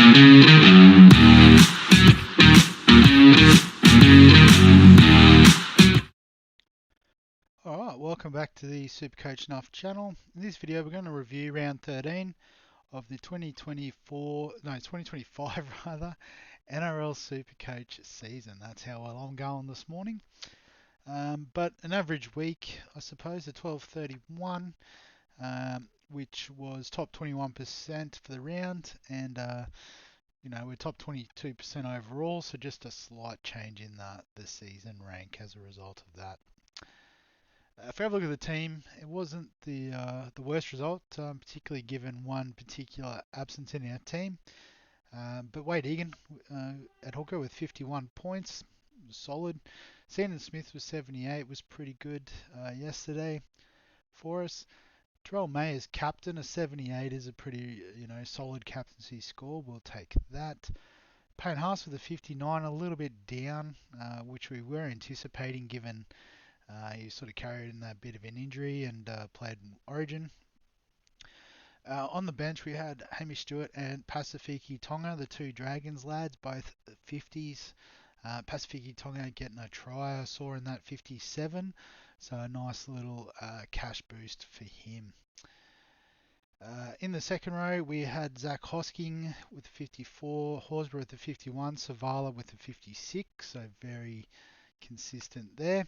Alright, welcome back to the Supercoach Nuff channel. In this video we're going to review round 13 of the 2025 rather, NRL Supercoach season. That's how well I'm going this morning. But an average week, I suppose, a 12:31, which was top 21% for the round, and we're top 22% overall, so just a slight change in the season rank as a result of that. If we have a look at the team, it wasn't the worst result, particularly given one particular absence in our team. But Wade Egan at hooker with 51 points, was solid. Sandon Smith was 78, was pretty good yesterday for us. Terrell May as captain, a 78 is a pretty solid captaincy score. We'll take that. Payne Haas with a 59, a little bit down, which we were anticipating given he sort of carried in that bit of an injury and played in Origin. On the bench we had Hamish Stewart and Pasifiki Tonga, the two Dragons lads, both 50s. Pasifiki Tonga getting a try I saw in that 57, so a nice little cash boost for him. In the second row we had Zach Hosking with 54, Horsburgh with the 51, Savala with the 56, so very consistent there.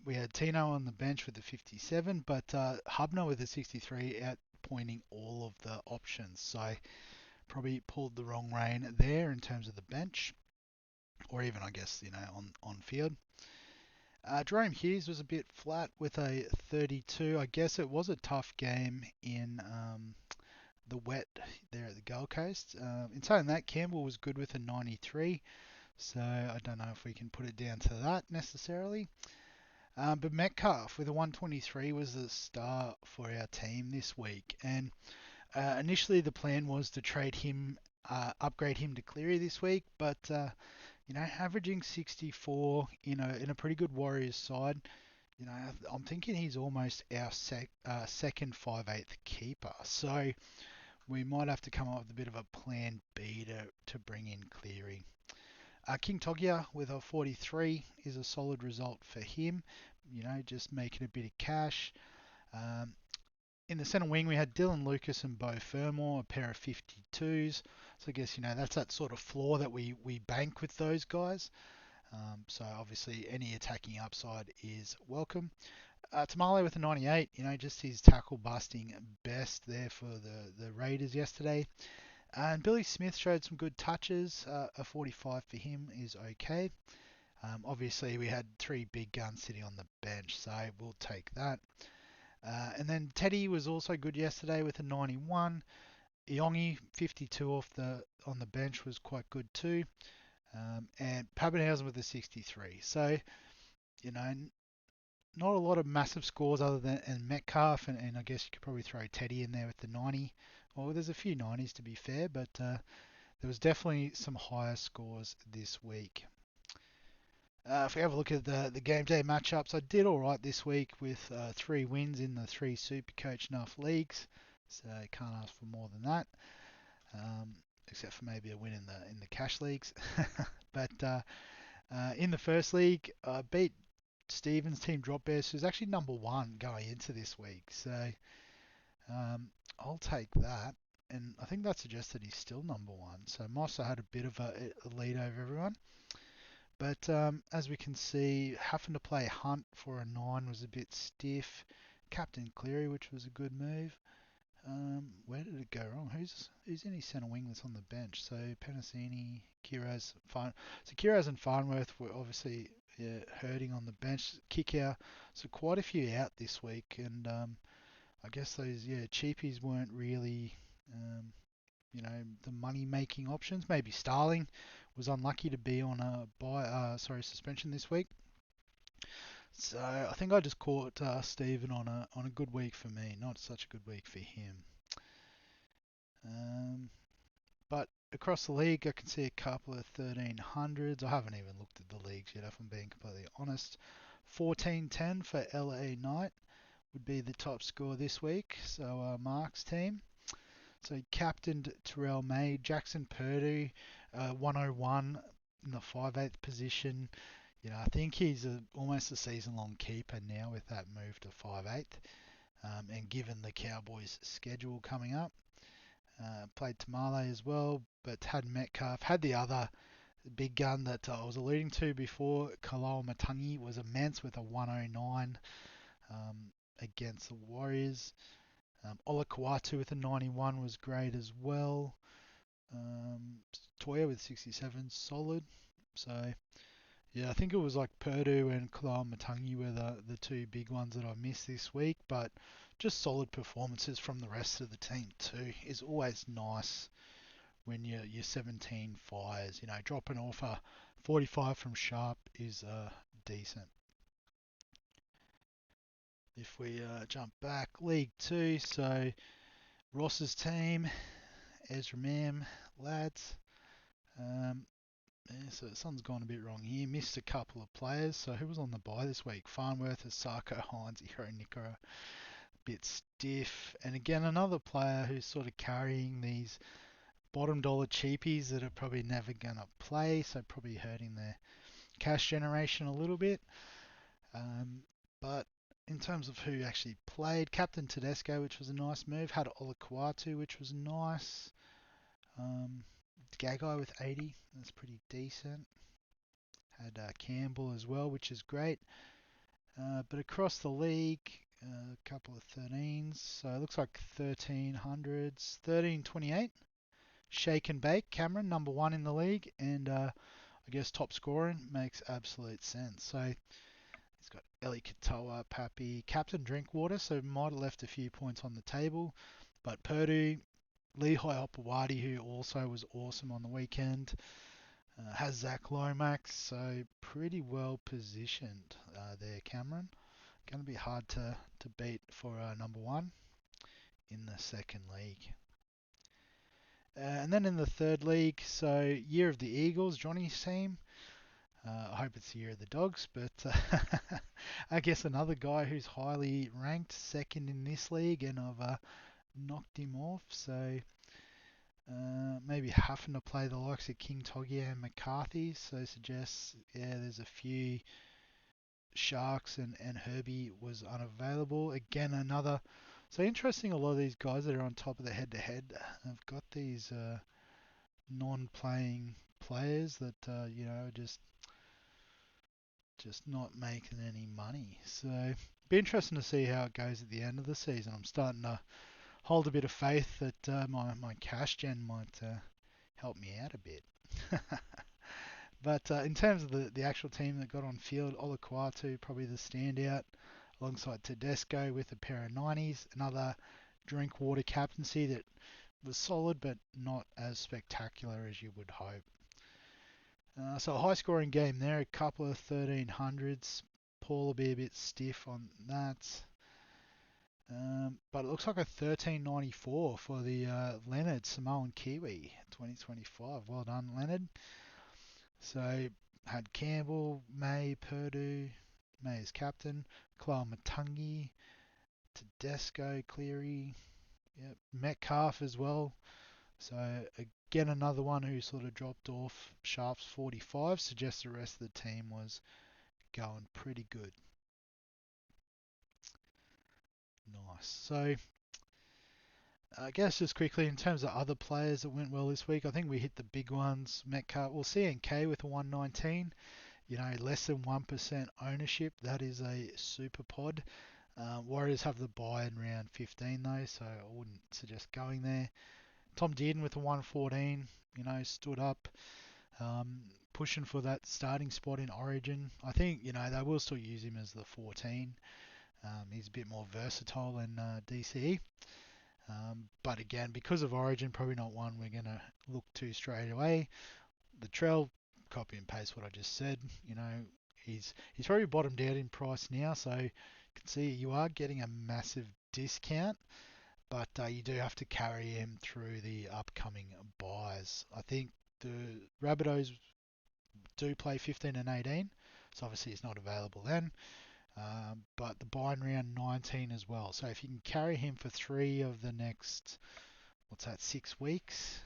We had Tino on the bench with the 57, but Hubner with the 63 outpointing all of the options. So probably pulled the wrong rein there in terms of the bench, or even I guess on field. Jerome Hughes was a bit flat with a 32. I guess it was a tough game in the wet there at the Gold Coast. In saying that, Campbell was good with a 93. So I don't know if we can put it down to that necessarily. But Metcalf with a 123 was the star for our team this week. And initially the plan was to trade him, upgrade him to Cleary this week. But, averaging 64 in a pretty good Warriors side, I'm thinking he's almost our second 5/8 keeper. So we might have to come up with a bit of a plan B to bring in Cleary. King Togia with a 43 is a solid result for him, just making a bit of cash. In the centre wing, we had Dylan Lucas and Beau Fermor, a pair of 52s. So I guess, that's that sort of floor that we bank with those guys. So obviously any attacking upside is welcome. Tamale with a 98, just his tackle busting best there for the Raiders yesterday. And Billy Smith showed some good touches. A 45 for him is okay. Obviously, we had three big guns sitting on the bench, so we'll take that. And then Teddy was also good yesterday with a 91. Iongi 52 on the bench was quite good too. And Papenhausen with a 63. So, not a lot of massive scores other than Metcalf, and I guess you could probably throw Teddy in there with the 90. Well, there's a few 90s to be fair, but there was definitely some higher scores this week. If we have a look at the game day matchups, I did all right this week with 3 wins in the 3 Supercoach Nuff leagues, so can't ask for more than that, except for maybe a win in the cash leagues. But in the first league, I beat Stevens' team Drop Bears, who's actually number 1 going into this week, so I'll take that, and I think that suggests that he's still number 1. So Mossa had a bit of a lead over everyone. But as we can see, having to play Hunt for a 9 was a bit stiff. Captain Cleary, which was a good move. Where did it go wrong? Who's in his centre wing that's on the bench? So Penasini, Kiraz, So Kiraz and Farnworth were obviously hurting on the bench. Kick out. So quite a few out this week, and I guess those cheapies weren't really the money making options. Maybe Starling was unlucky to be on a suspension this week. So I think I just caught Stephen on a good week for me, not such a good week for him. But across the league, I can see a couple of 1300s. I haven't even looked at the leagues yet, if I'm being completely honest. 1410 for LA Knight would be the top score this week. So Mark's team. So he captained Terrell May, Jackson Purdue, 101 in the 5/8 position. I think he's almost a season-long keeper now with that move to 5/8. And given the Cowboys' schedule coming up, played Tamale as well, but had Metcalf, had the other big gun that I was alluding to before. Kalao Matangi was immense with a 109 against the Warriors. Ola Kawatu with a 91 was great as well. Toya with 67, solid. So, yeah, I think it was like Purdue and Kalao Matangi were the two big ones that I missed this week, but just solid performances from the rest of the team too is always nice when your 17 fires. Dropping off a 45 from Sharp is decent. If we jump back, League 2, so Ross's team, Ezra Mam, lads. So something's gone a bit wrong here. Missed a couple of players. So who was on the bye this week? Farnworth, Asako, Hines, Hiro Nikora. Bit stiff. And again, another player who's sort of carrying these bottom dollar cheapies that are probably never going to play. So probably hurting their cash generation a little bit. But in terms of who actually played, Captain Tedesco, which was a nice move. Had Olakwatu, which was nice. Gagai with 80, that's pretty decent. Had Campbell as well, which is great. But across the league, a couple of 13s. So it looks like 1300s. 1328. Shake and bake. Cameron, number one in the league. And I guess top scoring makes absolute sense. So he's got Eli Katoa, Pappy, Captain Drinkwater. So might have left a few points on the table. But Purdue, Lehigh Hopewadi, who also was awesome on the weekend. Has Zach Lomax, so pretty well positioned there, Cameron. Going to be hard to beat for number one in the second league. And then in the third league, so year of the Eagles, Johnny's team. I hope it's the year of the Dogs, but I guess another guy who's highly ranked, second in this league, and I've knocked him off. So maybe having to play the likes of King Togia and McCarthy, so suggests, there's a few Sharks and Herbie was unavailable. Again, another. So interesting, a lot of these guys that are on top of the head-to-head have got these non-playing players that, just not making any money. So be interesting to see how it goes at the end of the season. I'm starting to hold a bit of faith that my cash gen might help me out a bit. But in terms of the actual team that got on field, Olakwatu probably the standout, alongside Tedesco with a pair of 90s. Another Drinkwater captaincy that was solid but not as spectacular as you would hope. So a high scoring game there, a couple of 1300s. Paul will be a bit stiff on that. But it looks like a 1394 for the Leonard Samoan Kiwi 2025. Well done, Leonard. So had Campbell, May, Purdue, May as captain, Klau Matangi, Tedesco, Cleary, yep, Metcalf as well. So again, another one who sort of dropped off. Sharp's 45 suggests the rest of the team was going pretty good. Nice. So I guess just quickly in terms of other players that went well this week, I think we hit the big ones. Metcalf, well, CNK with a 119. Less than 1% ownership. That is a super pod. Warriors have the buy in round 15 though, so I wouldn't suggest going there. Tom Dearden with a 114, stood up, pushing for that starting spot in Origin. I think, they will still use him as the 14. He's a bit more versatile than DCE. But again, because of Origin, probably not one we're going to look to straight away. The Trell, copy and paste what I just said. He's probably bottomed out in price now, so you can see you are getting a massive discount, but you do have to carry him through the upcoming buys. I think the Rabbitohs do play 15 and 18, so obviously it's not available then. But the buy in round 19 as well. So if you can carry him for 3 of the next what's that, 6 weeks.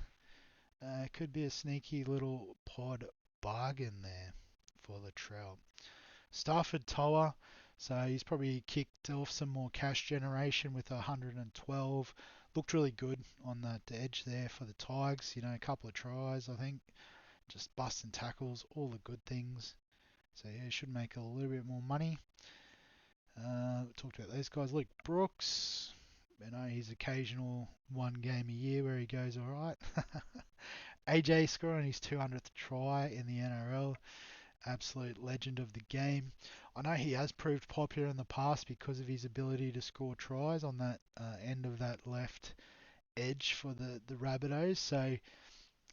Could be a sneaky little pod bargain there for Latrell. Stafford Toa, so he's probably kicked off some more cash generation with 112. Looked really good on that edge there for the Tigers. You know, a couple of tries, I think. Just busting tackles, all the good things. So yeah, he should make a little bit more money. Talked about those guys. Luke Brooks, you know, his occasional one game a year where he goes all right. AJ scoring his 200th try in the NRL. Absolute legend of the game. I know he has proved popular in the past because of his ability to score tries on that end of that left edge for the Rabbitohs. So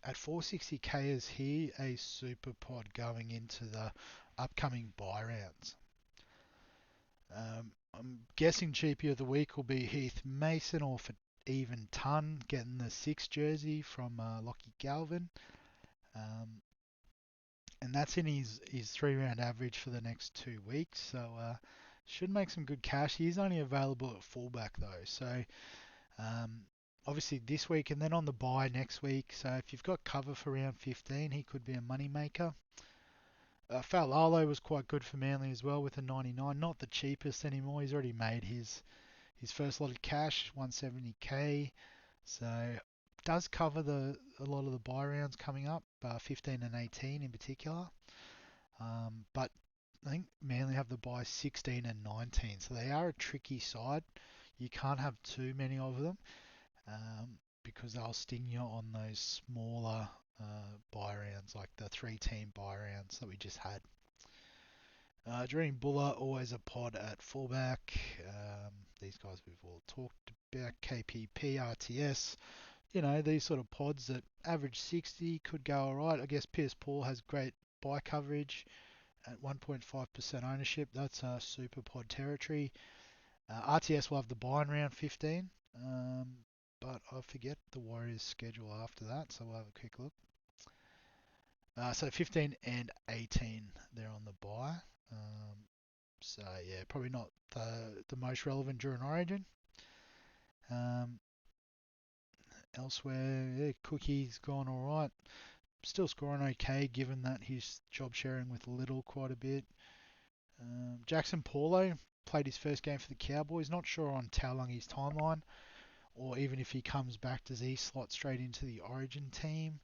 at 460k is he a super pod going into the upcoming buy rounds? I'm guessing cheapie of the week will be Heath Mason or for even ton getting the 6 jersey from Lockie Galvin. Um, and that's in his 3 round average for the next 2 weeks. So should make some good cash. He's only available at fullback though. So um, obviously this week and then on the buy next week. So if you've got cover for round 15, he could be a money maker. Faulalo was quite good for Manly as well with a 99. Not the cheapest anymore. He's already made his first lot of cash, 170k. So does cover a lot of the buy rounds coming up, 15 and 18 in particular. But I think Manly have the buy 16 and 19, so they are a tricky side. You can't have too many of them because they'll sting you on those smaller buy rounds, like the 3-team buy rounds that we just had. Dream Buller, always a pod at fullback. These guys we've all talked about. KPP, RTS. You know, these sort of pods that average 60 could go alright. I guess Pierce Paul has great buy coverage at 1.5% ownership. That's super pod territory. RTS will have the buy in round 15. But I forget the Warriors' schedule after that, so we'll have a quick look. So 15 and 18, they're on the buy. So yeah, probably not the most relevant during Origin. Um, Elsewhere, yeah, Cookie's gone all right. Still scoring okay, given that he's job sharing with Little quite a bit. Jackson Paulo played his first game for the Cowboys. Not sure on Taulungi's timeline, or even if he comes back, does he slot straight into the Origin team?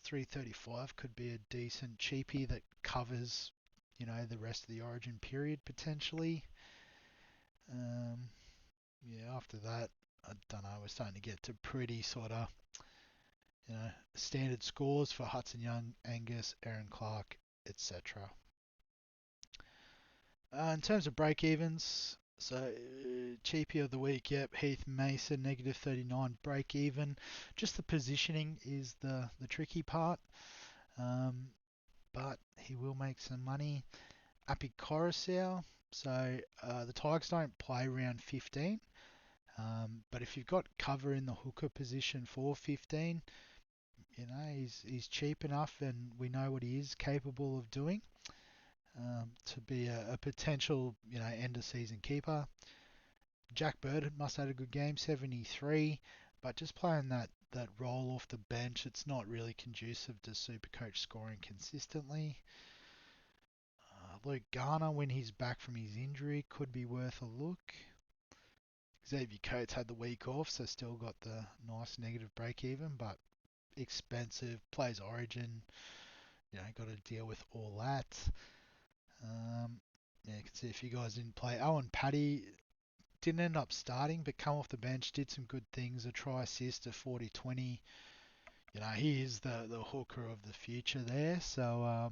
335 could be a decent cheapie that covers, you know, the rest of the Origin period potentially. Um, yeah, after that, I don't know. We're starting to get to pretty sort of, you know, standard scores for Hudson Young, Angus, Aaron Clark, etc. In terms of break evens, so cheapie of the week, yep, Heath Mason, negative 39 break even. Just the positioning is the tricky part, um, but he will make some money. Api Coruscant, so the Tigers don't play round 15, but if you've got cover in the hooker position for 15, you know, he's cheap enough and we know what he is capable of doing. To be a potential, you know, end of season keeper. Jack Bird must have had a good game, 73, but just playing that role off the bench, it's not really conducive to Supercoach scoring consistently. Luke Garner, when he's back from his injury, could be worth a look. Xavier Coates had the week off, so still got the nice negative break even, but expensive, plays Origin, you know, got to deal with all that. Yeah, you can see if you guys didn't play. Owen Paddy didn't end up starting, but come off the bench, did some good things. A try assist, a 40-20. You know, he is the hooker of the future there. So,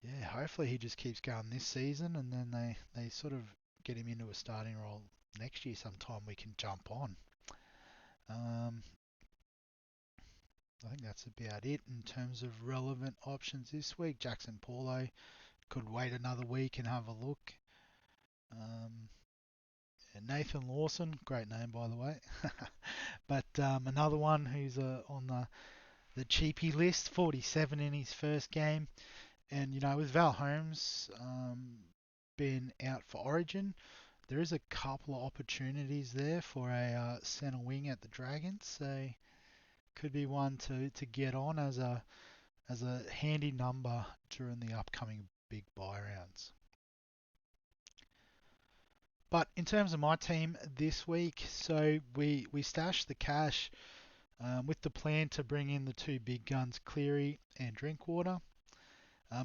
yeah, hopefully he just keeps going this season and then they sort of get him into a starting role next year sometime we can jump on. Um, I think that's about it in terms of relevant options this week. Jackson Paulo could wait another week and have a look. Um, Nathan Lawson, great name by the way. But another one who's on the cheapie list, 47 in his first game. And, you know, with Val Holmes being out for Origin, there is a couple of opportunities there for a centre wing at the Dragons, so could be one to get on as a handy number during the upcoming big buy rounds. But in terms of my team this week, so we stashed the cash with the plan to bring in the two big guns, Cleary and Drinkwater.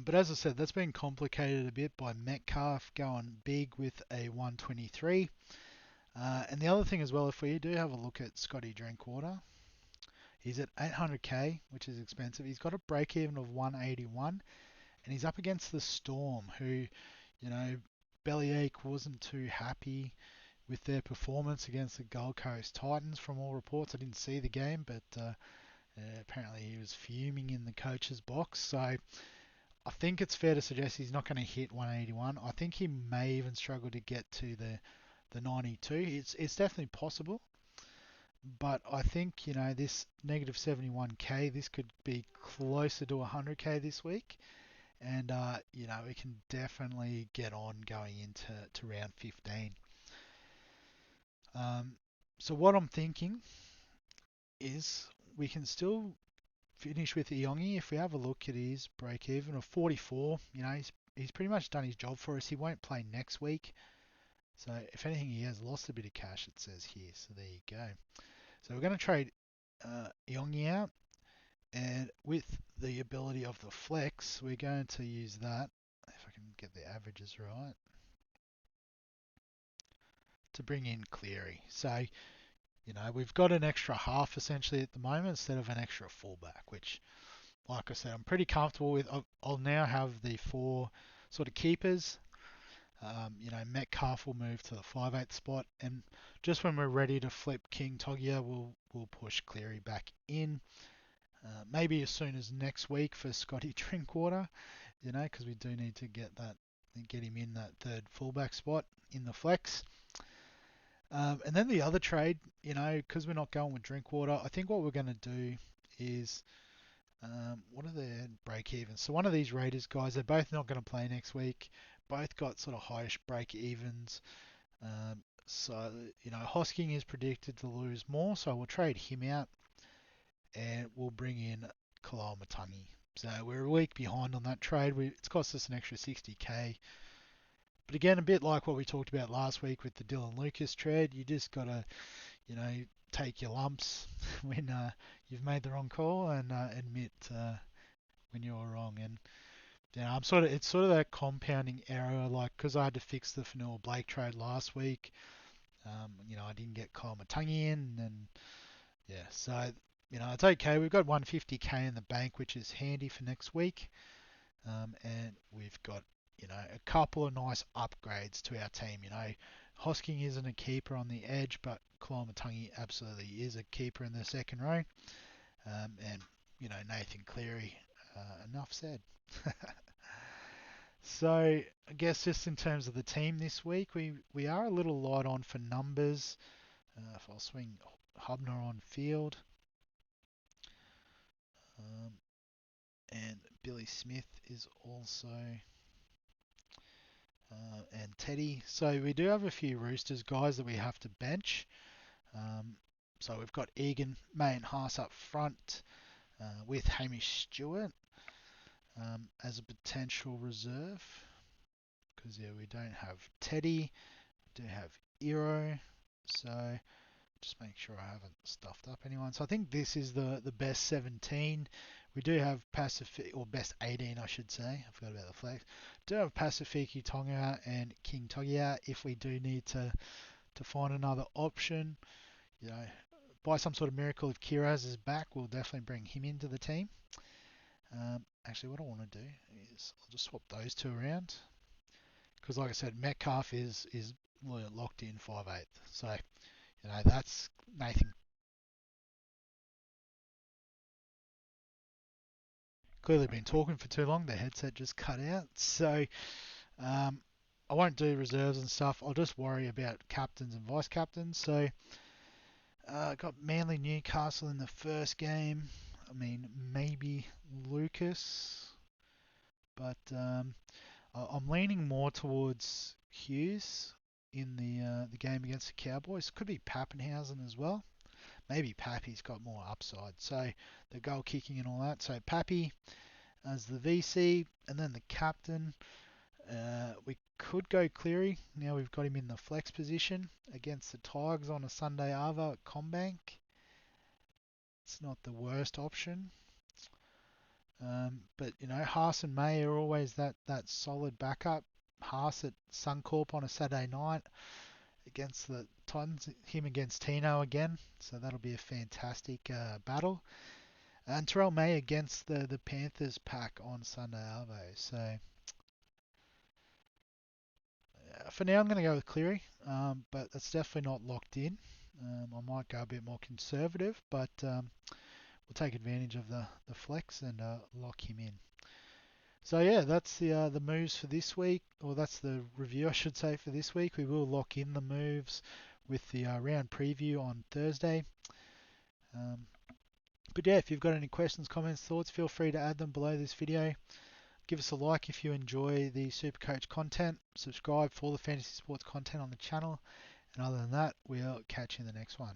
But as I said, that's been complicated a bit by Metcalf going big with a 123. And the other thing as well, if we do have a look at Scotty Drinkwater, he's at 800k, which is expensive. He's got a break even of 181, and he's up against the Storm, who, Bellyache wasn't too happy with their performance against the Gold Coast Titans. From all reports, I didn't see the game, but apparently he was fuming in the coach's box. So I think it's fair to suggest he's not going to hit 181. I think he may even struggle to get to the 92. It's definitely possible, but I think this negative 71k, this could be closer to 100k this week, and we can definitely get on going into round 15. Um, so what I'm thinking is we can still finish with Iongi. If we have a look at his break even of 44, he's pretty much done his job for us. He won't play next week. So if anything, he has lost a bit of cash, it says here. So there you go. So we're going to trade Iongi out. And with the ability of the flex, we're going to use that, if I can get the averages right, to bring in Cleary. So, we've got an extra half essentially at the moment instead of an extra fullback, which, like I said, I'm pretty comfortable with. I'll now have the four sort of keepers. Metcalf will move to the 5/8 spot, and just when we're ready to flip King Togia, we'll push Cleary back in. Maybe as soon as next week for Scotty Drinkwater, because we do need to get him in that third fullback spot in the flex. And then the other trade, because we're not going with Drinkwater, I think what we're going to do is, what are their break evens? So one of these Raiders guys, they're both not going to play next week. Both got sort of highish break evens. So, Hosking is predicted to lose more, so we'll trade him out and we'll bring in Kalal Matangi. So we're a week behind on that trade. It's cost us an extra 60k. But again, a bit like what we talked about last week with the Dylan Lucas trade, you just got to, take your lumps when you've made the wrong call and admit when you're wrong. And it's sort of that compounding error, like because I had to fix the Fanua Blake trade last week. I didn't get Kyle Matangi in, and yeah, so it's okay. We've got 150k in the bank, which is handy for next week. And we've got, a couple of nice upgrades to our team. Hosking isn't a keeper on the edge, but Koloamatangi absolutely is a keeper in the second row. And, Nathan Cleary, enough said. So I guess just in terms of the team this week, we are a little light on for numbers. If I'll swing Hubner on field. And Billy Smith is also and Teddy. So we do have a few Roosters guys that we have to bench. So we've got Egan, May and Haas up front with Hamish Stewart as a potential reserve. Because we don't have Teddy, we do have Eero. So just make sure I haven't stuffed up anyone. So I think this is the best 17. We do have Pacific, or best 18 I should say. I forgot about the flex. Do have Pasifiki Tonga and King Togia if we do need to find another option. By some sort of miracle, if Kiraz is back, we'll definitely bring him into the team. Actually, what I want to do is I'll just swap those two around. Because like I said, Metcalf is locked in 5/8. So, that's Nathan. Clearly been talking for too long. The headset just cut out. So I won't do reserves and stuff. I'll just worry about captains and vice captains. So got Manly Newcastle in the first game. I mean, maybe Lucas, but I'm leaning more towards Hughes. in the game against the Cowboys. Could be Pappenhausen as well. Maybe Pappy's got more upside. So the goal kicking and all that. So Pappy as the VC, and then the captain. We could go Cleary. Now we've got him in the flex position against the Tigers on a Sunday Arvo at Combank. It's not the worst option. But Haas and May are always that solid backup. Haas at Suncorp on a Saturday night against the Titans, him against Tino again. So that'll be a fantastic battle. And Terrell May against the Panthers pack on Sunday Arvo. So for now, I'm going to go with Cleary, but it's definitely not locked in. I might go a bit more conservative, but we'll take advantage of the flex and lock him in. So yeah, that's the moves for this week, or that's the review, I should say, for this week. We will lock in the moves with the round preview on Thursday. But yeah, if you've got any questions, comments, thoughts, feel free to add them below this video. Give us a like if you enjoy the Supercoach content. Subscribe for all the fantasy sports content on the channel. And other than that, we'll catch you in the next one.